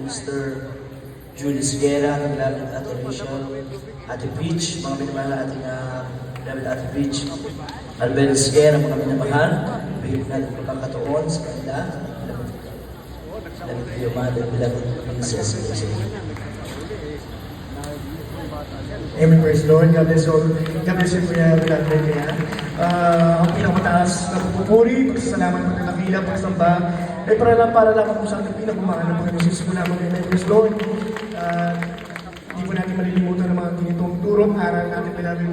Mr. Julius Guerra, ating beloved Ate Bishop, Ate Peach, mga minamahal na ating beloved Ate Peach, Albert Guerra, mga minamahal, bigyan natin pagkakataon sa kanila, beloved Kuya Mother, beloved Princess, Amen, praise the Lord. God bless you. God bless you, Kuya Beloved kaya. Ang pinakamataas na pupuri, pagsasalamat, pagkakakila, pagsamba, ay para lamang po sa ating pinagmamahal ng Panginoon Jesus po lamang. Amen, praise the Lord. Hindi po natin malilimutan ng mga ginitong turong aral natin, beloved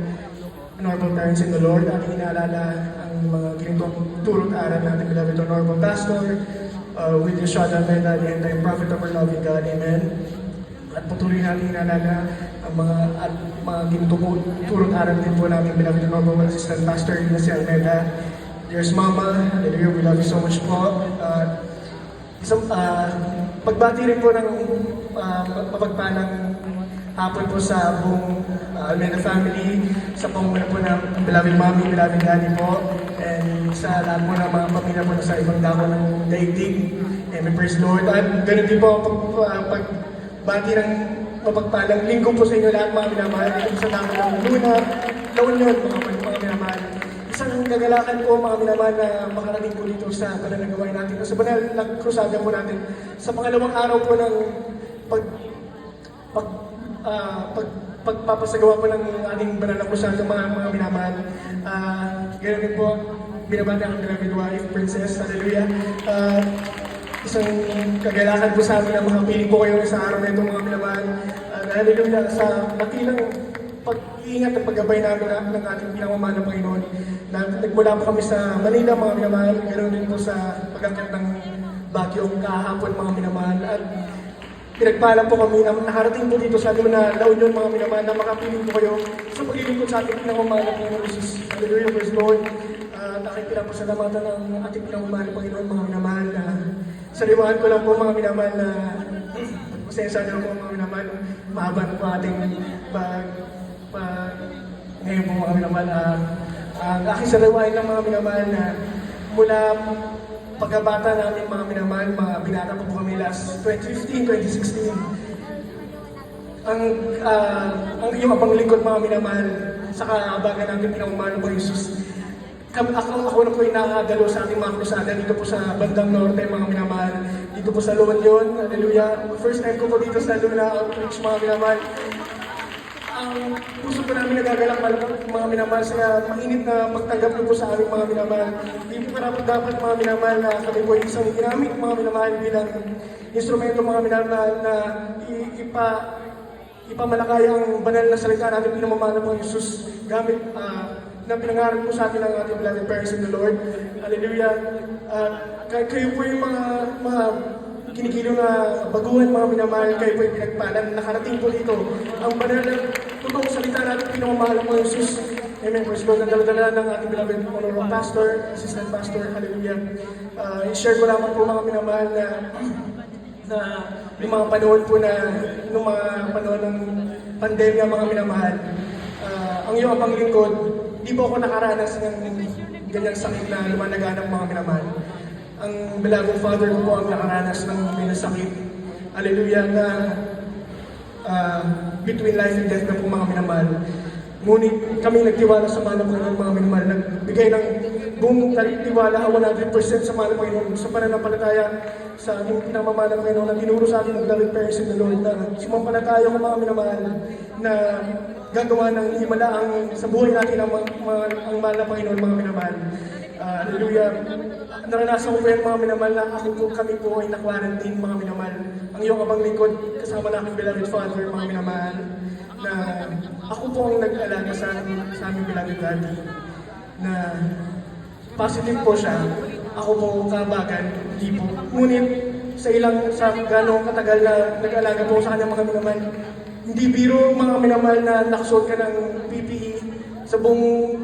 Honorable Parents in the Lord. Ating inaalala ang mga ginitong turong aral natin, beloved Honorable Pastor, with Yeshua Almeda, the entire prophet of our loving God. Amen. At patuloy natin inaalala ang mga ginutulong aral din po namin beloved Honorable Assistant Pastor na si Almeda. Dearest Mama, hallelujah, we love you so much po. Pagbati rin po ng mapagpalang hapon po sa buong Almeda family, sa pamumuno po ng beloved Mommy, beloved Daddy po, and sa lahat po ng mga pamilya po na sa ibang dako ng daigdig. Amen, praise the Lord. At ganun din po pagbati ng mapagpalang linggo po sa inyo lahat mga minamahal. Sa dami ng luna, taon yun mga minamahal. Isang kagalakan po mga minamahal na makarating po dito sa banal na gawain natin. Sa banal na krusada po natin. Sa pangalawang araw po ng pagpapasagawa po ng ating banal na krusada mga minamahal. Ganun din po, binabati ang beloved wife, Princess, hallelujah. Isang kagalakan po sa amin ang mga piling po kayo sa araw na ito mga minamahal. Hallelujah, sa dakilang pag-iingat at paggabay namin ng ating pinamamahal na Panginoon. Nagmula po kami sa Manila mga minamahal, ganoon din po sa pagkakit ng bagyong kahapon mga minamahal. At pinagpaalam po kami na nakarating po dito sa na La Union mga minamahal na makapiling po kayo sa paglilingkod sa ating pinamamahal na Panginoon Jesus. Hallelujah, praise the Lord. Nakikipagpasalamatan ng ating pinamamahal na Panginoon mga minamahal. Sariwahan ko lang po mga minamahal na pasensya nyo po mga minamahal. Mahaba na po ating ngayon po mga minamahal. Ang aking sariwahan lang mga minamahal na mula pagkabata namin mga minamahal, mga binata po kami last 2015, 2016. Ang iyong abang lingkod mga minamahal sa kaabagan natin pinamamahal ng Jesus. Ako na po yung nakakadalo sa ating mga krusada dito po sa bandang norte mga minamahal. Dito po sa Luan yun, hallelujah. First time ko po dito sa Luna Outreach mga minamahal. Ang puso po namin nagagalak mga minamahal sa mainit na pagtanggap niyo po sa aming mga minamahal. Hindi po karapat dapat mga minamahal na kami po isang ginamit mga minamahal bilang instrumento mga minamahal na ipamalakay ang banal na salita natin pinamamahal ng Jesus gamit na pinangarap po sa atin ng ating beloved parents in the Lord. Hallelujah. Kayo po yung mga kinikilo na baguhan mga minamahal, kayo po yung pinagpalan. Nakarating po dito ang banal na totoong salita natin pinamamahal ng Jesus. Amen. Praise God. Ang daladala ng ating beloved Honorable Pastor, Assistant Pastor. Hallelujah. I-share ko lamang po mga minamahal na yung mga panahon po na nung mga panahon ng pandemya mga minamahal. Ang iyong abang lingkod, di po ako nakaranas ng ganyang sakit na lumalaganap mga minamahal. Ang beloved father ko po ang nakaranas ng minasakit. Hallelujah, na between life and death na po mga minamahal. Ngunit kami nagtiwala sa mahal na Panginoon mga minamahal. Nagbigay ng buong tiwala 100% sa mahal na Panginoon. Sa pananampalataya sa ating pinamamahal na Panginoon na tinuro sa ating beloved parents in the Lord na sumampalataya ko mga minamahal na gagawa ng himala sa buhay natin ang mahal na Panginoon mga minamahal. Hallelujah. Naranasan ko po yan mga minamahal na kami po ay na-quarantine mga minamahal. Ang iyong abang lingkod kasama na aking beloved father mga minamahal na ako po ang nag-alaga sa aming beloved daddy na positive po siya. Ako po kabagan, hindi po. Ngunit sa gano'ng katagal na nag-alaga po sa kanyang mga minamahal, hindi biro mga minamahal na nakasuot ka ng PPE sa buong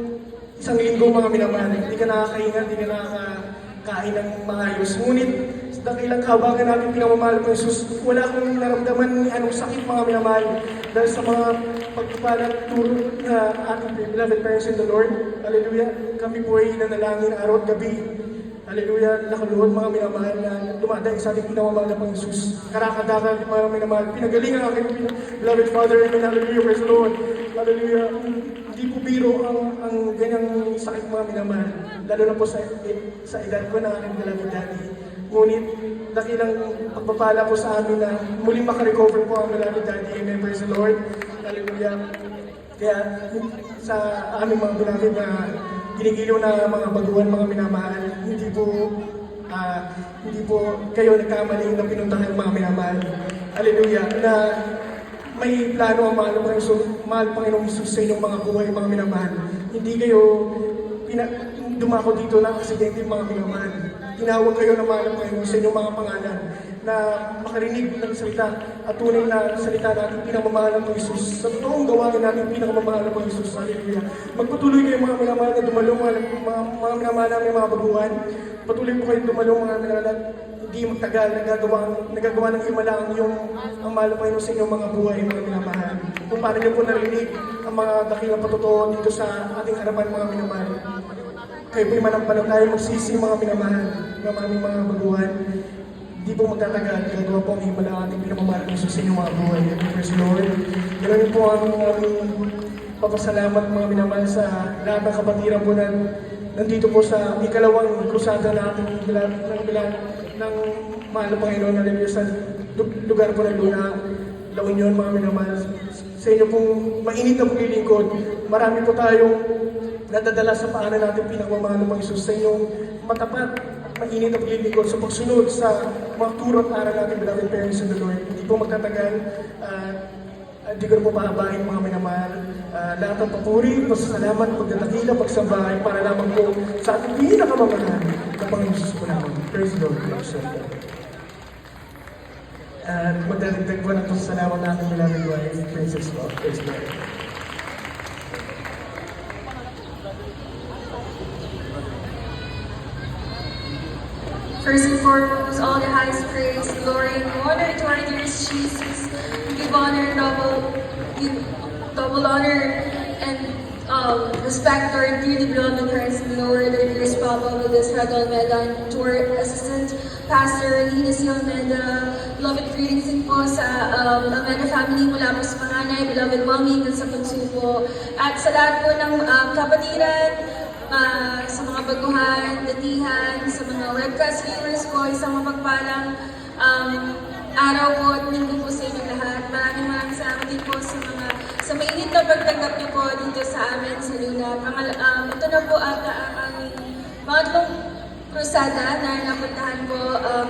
isang linggo mga minamahal. Hindi ka nakakahinga, hindi ka nakakain ng maayos. Ngunit sa dakilang kahabagan natin pinamamahal ng Jesus, wala akong naramdaman ni anong sakit mga minamahal dahil sa mga pagpapalang turo na ating beloved parents in the Lord. Hallelujah. Kami po ay nanalangin araw at gabi. Hallelujah, nakaluhod mga minamahal na dumadaing sa ating pinamamahal na Panginoon Jesus. Karakadagan mga minamahal, pinagaling ang aking beloved Father, Amen, hallelujah, praise the Lord. Hallelujah, hindi po biro ang ganyang sakit mga minamahal, lalo na po sa edad ko na aking beloved Daddy. Ngunit dakilang pagpapala po sa amin na muling makarecover po ang beloved Daddy, Amen, praise the Lord. Hallelujah. Kaya sa aming mga beloved na ginigiliw na mga baguhan, mga minamahal, hindi po kayo nagkamali na pinuntahan mga minamahal. Hallelujah. Na may plano ang mahal Panginoong Jesus sa inyong mga buhay, mga minamahal. Hindi kayo dumako dito ng aksidente, mga minamahal. Tinawag kayo na mahal ng Panginoon sa inyong mga pangalan na makarinig ng salita at tunay na salita natin pinamamahal ng Jesus. Sa totoong gawain natin pinamamahal ng Jesus. Hallelujah. Magpatuloy kayo mga minamahal na dumalong, mga minamahal namin mga baguhan. Patuloy po kayo dumalong mga minamahal at hindi magtagal, nagagawa ng himala ang mahal ng Panginoon sa inyong mga buhay, mga minamahal. Kung paano niyo po narinig ang mga dakilang patotoo dito sa ating harapan, mga minamahal. Kayo po'y manampalataya, magsisi mga minamahal, ng aming mga baguhan. Hindi po magtatagal, gagawa po ang himala ang ating pinamamahal ng Jesus sa inyong mga buhay. Praise the Lord. Ganoon po ang aming papasalamat mga minamahal sa lahat ng kapatiran po na nandito po sa ikalawang krusada na ating ng mahal na Panginoon na nilyo sa lugar po ng Luna, La Union, mga minamahal. Sa inyo pong mainit na paglilingkod, marami po tayong nadadala sa paanan natin pinagmamahal ng Panginoon Jesus sa inyong matapat at mainit na paglilingkod sa pagsunod sa mga turo at aral natin, beloved parents in the Lord. Hindi po magtatagal, hindi ko na po pahabain mga minamahal. Lahat ng papuri, pasasalamat, pagdadakila, pagsambahay para lamang po sa ating pinakamamahal na Panginoon Jesus po namin. Praise the Lord. Praise the Lord. At magdadagdag po ng pasasalamat natin, beloved wife, Princess Lord. Praise the Lord. First and foremost, all the highest praise, glory, and honor to our dearest Jesus. Give honor, double honor, and respect to our dearly beloved Christ and Lord, our dearest Papa, Ludas Rado Almeda, and to our assistant pastor, Lina C. Almeda. Beloved greetings din po sa Almeda family mula po sa panganay, beloved mommy, hanggang sa bunso po. At sa lahat po ng kapatiran, sa mga baguhan, datihan, sa mga webcast viewers ko, isang mapagpalang araw po at linggo po sa inyo lahat. Maraming salamat din po sa mainit na pagtanggap niyo po dito sa amin sa Luna. Ito na po ata ang aming pangatlong krusada na napuntahan po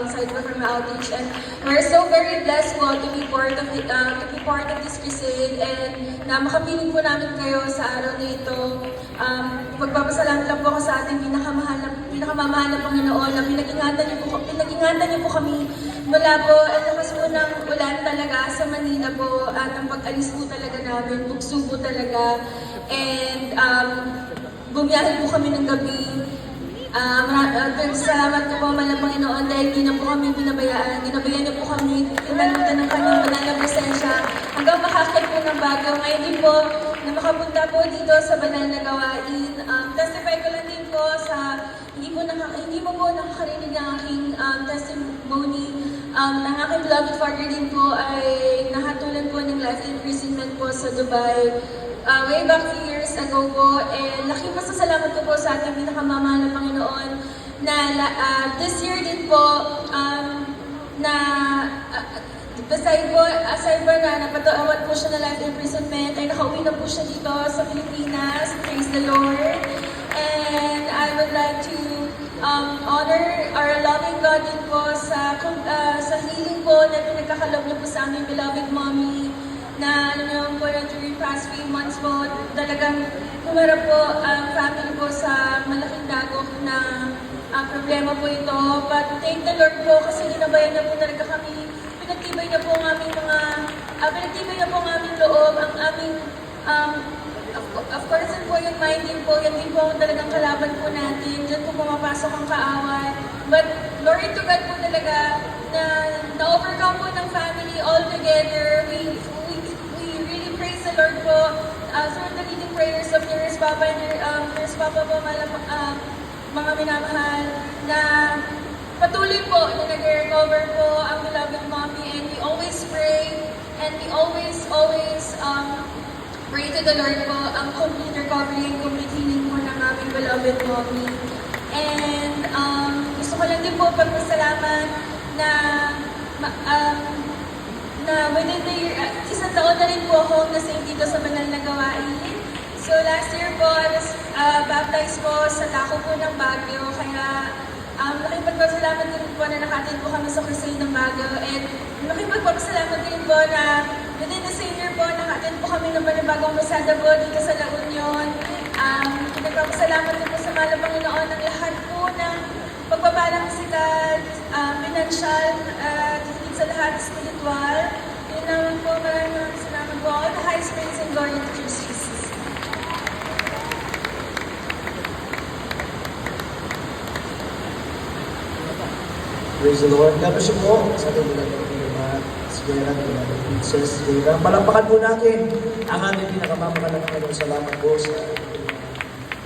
sa Ito from Outreach, and we're so very blessed po to be part of this crusade, and na makapiling po namin kayo sa araw na ito. Magpapasalamat lang po ako sa ating pinakamamahal na Panginoon na pinag-ingatan niyo po kami mula po at lakas po ng ulan talaga sa Manila po, at ang pag-alis po talaga namin, bugso po talaga, and bumiyahe po kami ng gabi. Salamat ko po mahal na Panginoon dahil di na po kami pinabayaan. Ginabayan niyo po kami, tinalutan ng kanyang banal na presensya hanggang makakit po ng bago. Ngayon din po na makapunta po dito sa banal na gawain. Testify ko lang din po sa hindi mo po nakakarinig ng aking testimony. Ang aking beloved father din po ay nahatulan po ng life imprisonment po sa Dubai. Way back few years ago po, and laking pasasalamat ko po sa ating pinakamamahal na Panginoon na this year din po, aside po na napatawad po siya na life imprisonment, ay nakauwi na po siya dito sa Pilipinas. Praise the Lord. And I would like to honor our loving God din po sa healing po na pinagkakaloob na po sa aming beloved mommy, na alam niyo po na during past few months po, talagang humarap po ang family po sa malaking dagok na problema po ito. But thank the Lord po kasi ginabayan niya po talaga kami. Pinagtibay niya po ang aming loob, ang aming, of course, yun po yung mind din po, yan din po talagang kalaban po natin. Diyan po pumapasok ang kaaway. But glory to God po talaga na na-overcome po ng family all together. We really praise the Lord po through the leading prayers of Nurse Papa and Nurse Papa po, mga minamahal, na patuloy po na nag-recover po ang beloved mommy, and we always pray and we always pray to the Lord po ang complete recovery and complete healing po ng aming beloved mommy. And gusto ko lang din po pagpasalamat na within the year, isang taon na rin po akong nasayin dito sa banal na gawain. So last year po, I was baptized po sa Taco po ng Baguio, kaya nakipagpasalamat din po na nakatin po kami sa crusade ng Baguio, and nakipagpasalamat din po na within the same year po, nakatin po kami ng panibagong masada po dito sa La Union. Nagpapasalamat din po sa mahal na Panginoon ng lahat po ng pagbabalang physical, financial, at higit sa lahat spiritual. Yun naman po, maraming salamat po. All the highest praise and glory to Jesus. Praise the Lord. God bless you po sa ating mga Sigera, Princess Sigera. Palampakan po natin ang aming pinakamamakalang Salamat po sa